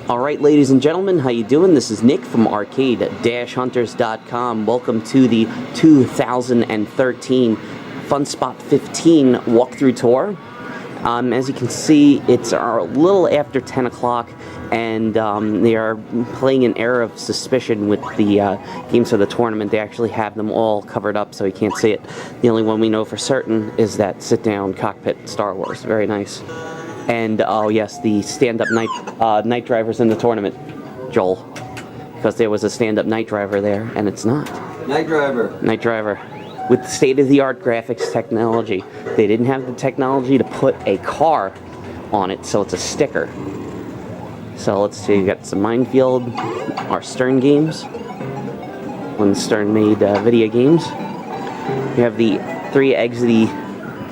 Alright, ladies and gentlemen, how you doing? This is Nick from arcade-hunters.com. Welcome to the 2013 FunSpot 15 walkthrough tour. As you can see, it's a little after 10 o'clock, and they are playing an air of suspicion with the games for the tournament. They actually have them all covered up so you can't see it. The only one we know for certain is that sit-down cockpit Star Wars. Very nice. And, oh yes, the stand-up night drivers in the tournament, Joel. Because there was a stand-up night driver there, and it's not. Night driver. Night driver. With state-of-the-art graphics technology. They didn't have the technology to put a car on it, so it's a sticker. So let's see, you got some Minefield, our Stern games. When Stern made video games. We have the 3 Exidy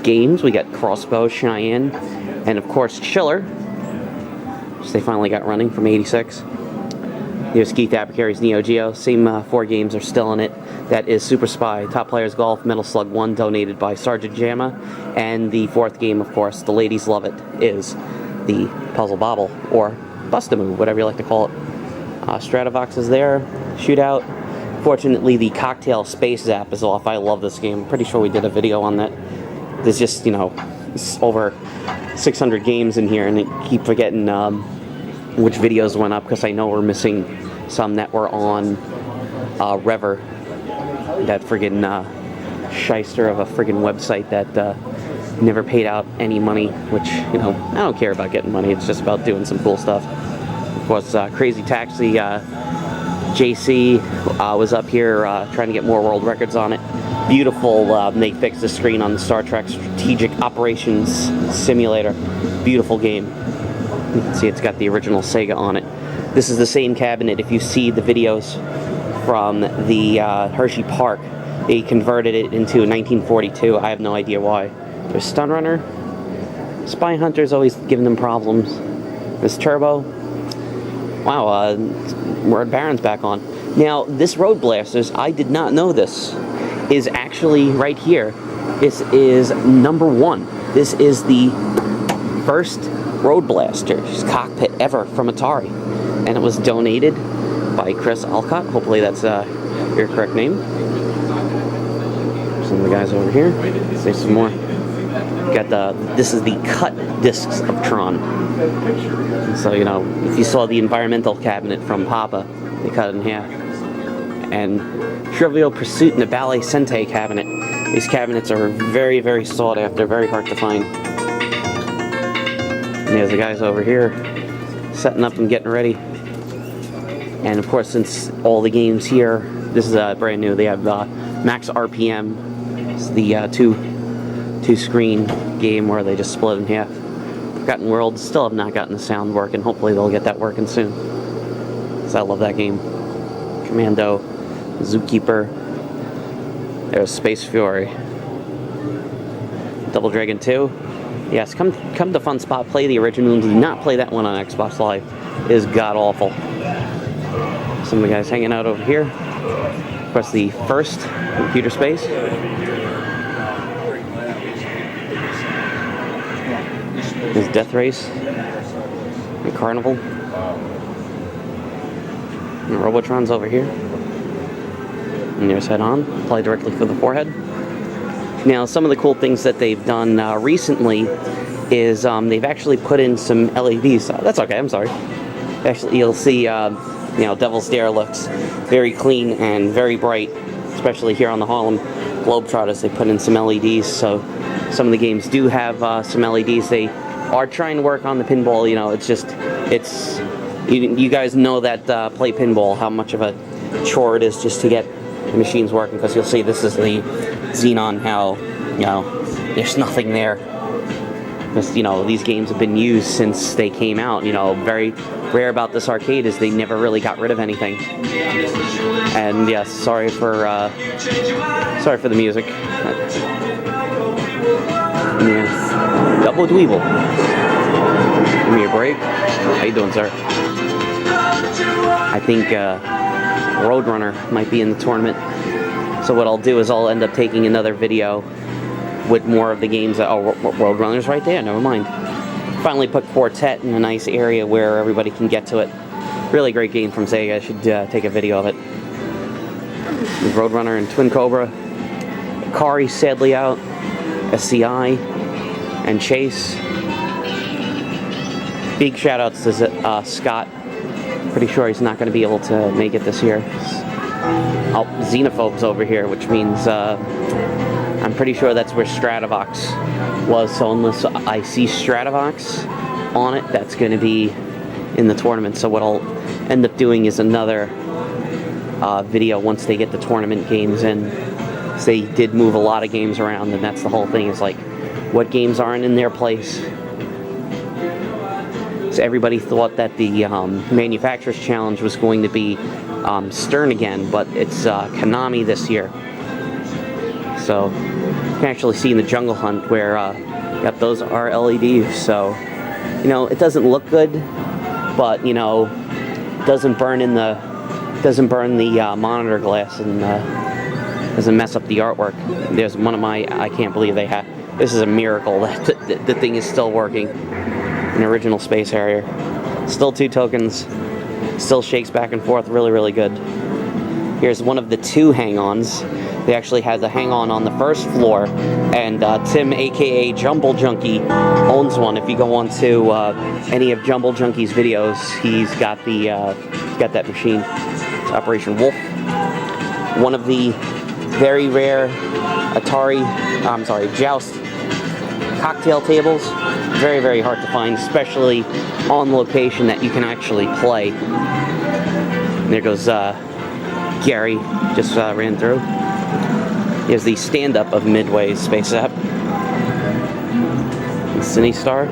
games. We got Crossbow, Cheyenne, and of course Chiller, which they finally got running from '86. There's Keith Abercary's Neo Geo. Same 4 games are still in it. That is Super Spy, Top Players Golf, Metal Slug 1, donated by Sergeant Jamma. And the 4th game, of course, the ladies love it, is the Puzzle Bobble, or Bust-A-Move, whatever you like to call it. Stratovox is there, Shootout. Fortunately, the Cocktail Space Zap is off. I love this game. I'm pretty sure we did a video on that. There's just, you know, over 600 games in here, and I keep forgetting which videos went up, because I know we're missing some that were on Rever, that friggin' shyster of a friggin' website that never paid out any money, which, you know, I don't care about getting money. It's just about doing some cool stuff. Of course, Crazy Taxi, JC was up here trying to get more world records on it. Beautiful. They fixed the screen on the Star Trek Strategic Operations Simulator. Beautiful game. You can see it's got the original Sega on it. This is the same cabinet. If you see the videos from the Hershey Park, they converted it into 1942. I have no idea why. There's Stun Runner. Spy Hunter's always giving them problems. This Turbo. Wow, Word Baron's back on. Now, this Road Blasters, I did not know this, is actually right here. This is #1. This is the first Road Blaster's cockpit ever from Atari, and it was donated by Chris Alcott. Hopefully that's your correct name. Some of the guys over here. Say some more. Got this is the cut discs of Tron. So, you know, if you saw the environmental cabinet from Papa, they cut it in half. And Trivial Pursuit and the Ballet Sentai cabinet. These cabinets are very, very sought after, very hard to find. And there's the guys over here setting up and getting ready. And of course, since all the games here, this is brand new. They have Max RPM. It's the two-screen game where they just split in half. Forgotten Worlds still have not gotten the sound working. Hopefully they'll get that working soon. So I love that game. Commando, Zookeeper. There's Space Fury. Double Dragon 2. Yes, come to FunSpot, play the original. Do not play that one on Xbox Live. It is god-awful. Some of the guys hanging out over here. Of course, the first computer space. There's Death Race. And Carnival. And Robotron's over here. And there's Head On. Apply directly for the forehead. Now, some of the cool things that they've done recently is they've actually put in some LEDs. That's okay, I'm sorry. Actually, you'll see, you know, Devil's Dare looks very clean and very bright, especially here on the Harlem Globetrotters. They put in some LEDs, so some of the games do have some LEDs. They are trying to work on the pinball. You know, it's just, you guys know that play pinball, how much of a chore it is just to get the machines working, because you'll see this is the Xenon, how, you know, there's nothing there. Because, you know, these games have been used since they came out. You know, very rare about this arcade is they never really got rid of anything. And yes, sorry for the music. Yeah. Double Dweeble. Give me a break. How you doing, sir? I think Roadrunner might be in the tournament. So what I'll do is I'll end up taking another video with more of the games that, oh, Road Runner's right there, never mind. Finally put Quartet in a nice area where everybody can get to it. Really great game from Sega. I should take a video of it. With Roadrunner and Twin Cobra. Kari sadly out. SCI and Chase. Big shout outs to Scott. Pretty sure he's not going to be able to make it this year. Oh, Xenophobe's over here, which means I'm pretty sure that's where Stratovox was. So unless I see Stratovox on it, that's going to be in the tournament. So what I'll end up doing is another video once they get the tournament games in. So they did move a lot of games around, and that's the whole thing, is like what games aren't in their place. So everybody thought that the Manufacturer's Challenge was going to be Stern again, but it's Konami this year. So you can actually see in the Jungle Hunt where yep, those are LEDs. So you know, it doesn't look good, but you know, doesn't burn the monitor glass and doesn't mess up the artwork. There's one of my, I can't believe they have. This is a miracle that the thing is still working. An original Space Harrier. Still 2 tokens. Still shakes back and forth. Really, really good. Here's one of the 2 hang-ons. They actually had the hang-on on the first floor, and Tim, aka Jumble Junkie, owns one. If you go on to any of Jumble Junkie's videos, he's got that machine. It's Operation Wolf. One of the very rare Joust cocktail tables. Very, very hard to find, especially on location that you can actually play. And there goes Gary, just ran through. Here's the stand-up of Midway's Space App. And Cine Star.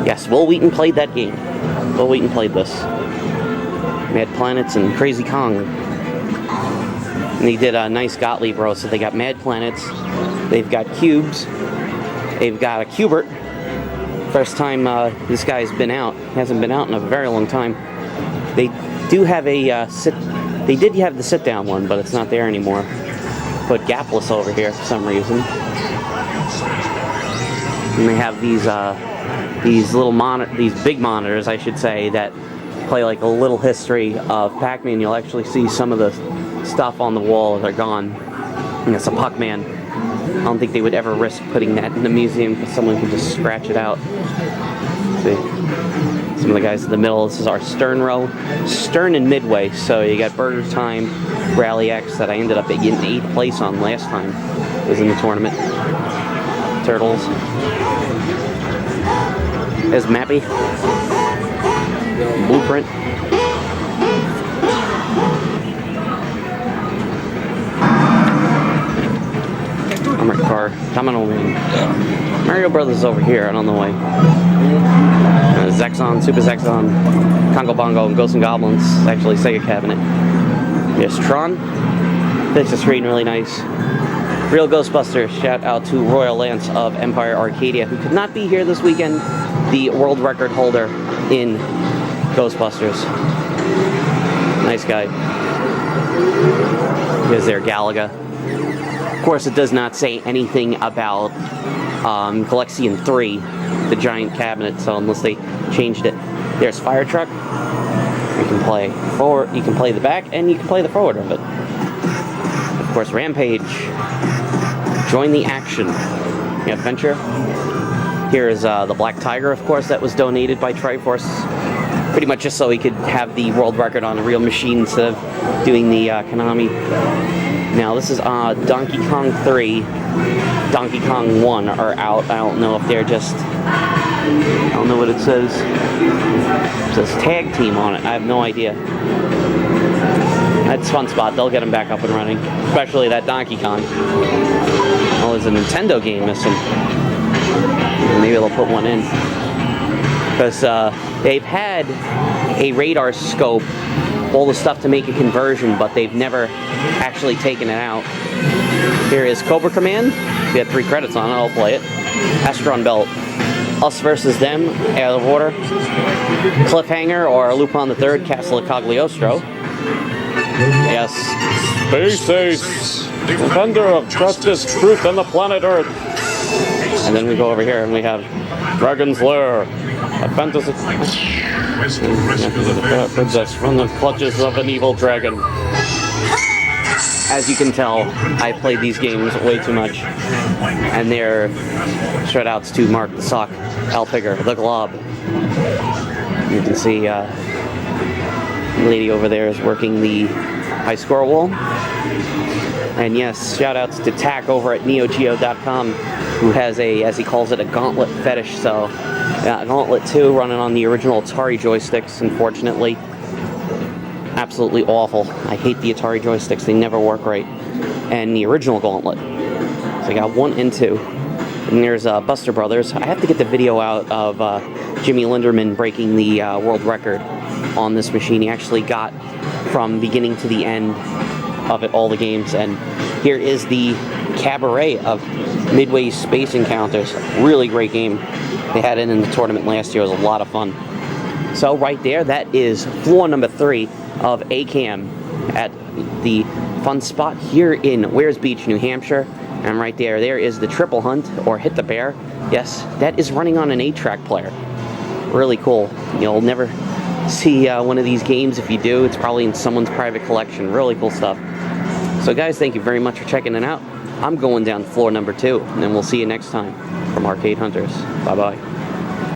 Yes, Will Wheaton played that game. Will Wheaton played this. Mad Planets and Crazy Kong. And they did a nice Gottlieb row, so they got Mad Planets, they've got Qubes, they've got a Q Bert. First time this guy's been out. He hasn't been out in a very long time. They do have they did have the sit-down one, but it's not there anymore. Put Gapless over here for some reason. And they have these big monitors, I should say, that play like a little history of Pac-Man. You'll actually see some of the stuff on the wall that are gone. And it's a Puck-Man. I don't think they would ever risk putting that in the museum because someone could just scratch it out. See, some of the guys in the middle. This is our Stern row, Stern and Midway. So you got Burger Time, Rally X that I ended up getting 8th place on last time. It was in the tournament. Turtles. There's Mappy. Blueprint. Armored Car, Domino Man. Mario Brothers over here, on the way. Zexon, Super Zexon, Congo Bongo, and Ghosts and Goblins. It's actually Sega Cabinet. There's Tron. Fits the screen really nice. Real Ghostbusters. Shout out to Royal Lance of Empire Arcadia, who could not be here this weekend. The world record holder in Ghostbusters. Nice guy. Here's their Galaga. Of course, it does not say anything about Galexian 3, the giant cabinet, so unless they changed it. There's Fire Truck. You can play forward, you can play the back, and you can play the forward of it. Of course, Rampage. Join the action. The adventure. Here is the Black Tiger, of course, that was donated by Triforce. Pretty much just so he could have the world record on a real machine instead of doing the Konami. Now, this is Donkey Kong 3, Donkey Kong 1 are out. I don't know if they're just, I don't know what it says. It says tag team on it. I have no idea. That's FunSpot. They'll get them back up and running. Especially that Donkey Kong. Oh, there's a Nintendo game missing. Maybe they'll put one in. Because they've had a radar scope, all the stuff to make a conversion, but they've never actually taken it out. Here is Cobra Command. We had 3 credits on it. I'll play it. Astron Belt. Us versus Them. Out of Water. Cliffhanger or Lupin III. Castle of Cagliostro. Yes. Space Ace. defender of justice, truth, and the planet Earth. And then we go over here and we have Dragon's Lair, a fantasy princess from the clutches of an evil dragon. As you can tell, I played these games way too much. And they're shout-outs to Mark the Sock, Alpigger, the Glob. You can see the lady over there is working the high score wall. And yes, shout-outs to Tack over at NeoGeo.com, who has a, as he calls it, a gauntlet fetish. So, Gauntlet 2 running on the original Atari joysticks, unfortunately. Absolutely awful. I hate the Atari joysticks. They never work right. And the original Gauntlet. So I got 1 and 2. And there's Buster Brothers. I have to get the video out of Jimmy Linderman breaking the world record on this machine. He actually got from beginning to the end of it, all the games. And here is the Cabaret of Midway Space Encounters. Really great game. They had it in the tournament last year. It was a lot of fun. So right there, that is floor number 3 of ACAM at the FunSpot here in Weirs Beach, New Hampshire. And right there, there is the Triple Hunt, or Hit the Bear. Yes, that is running on an 8-track player. Really cool. You'll never see one of these games. If you do, it's probably in someone's private collection. Really cool stuff. So guys, thank you very much for checking it out. I'm going down floor number 2, and then we'll see you next time from Arcade Hunters. Bye-bye.